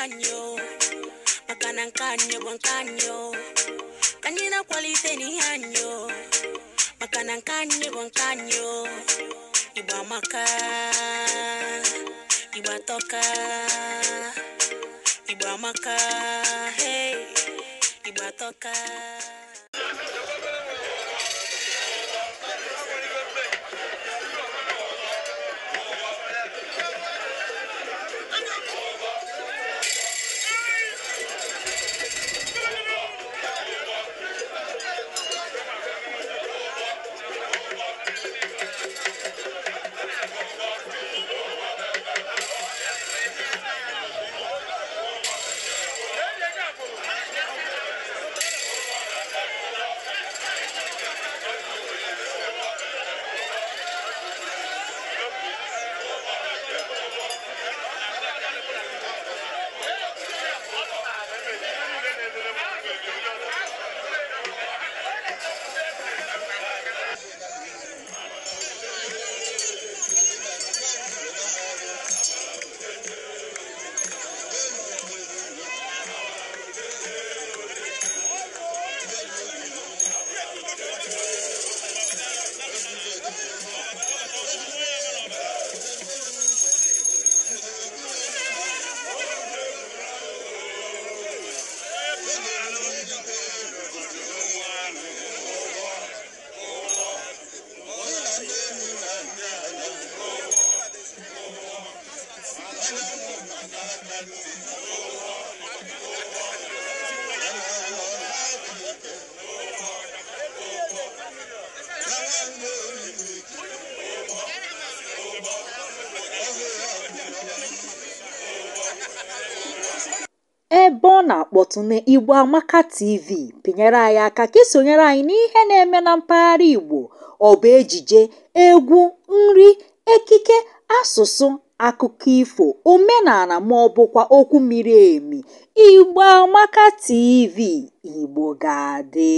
nkanyo makana nkanyo bonkanyo kanyina quality ni hanyo makana nkanyo bonkanyo iba maka iba toka iba maka hey iba toka. ebe ọ na-akpọtụ na Igbo Amaka TV pinyere anyị aka ka isonyere anyị n'ihe na-eme na mpaghara Igbo, ọ bụ ejije, egwu, nri, ekike, asụsụ, akụkọ ifo, omenala ma ọ bụkwa okwu miri emi. Igbo Amaka TV, Igbo ga-adị.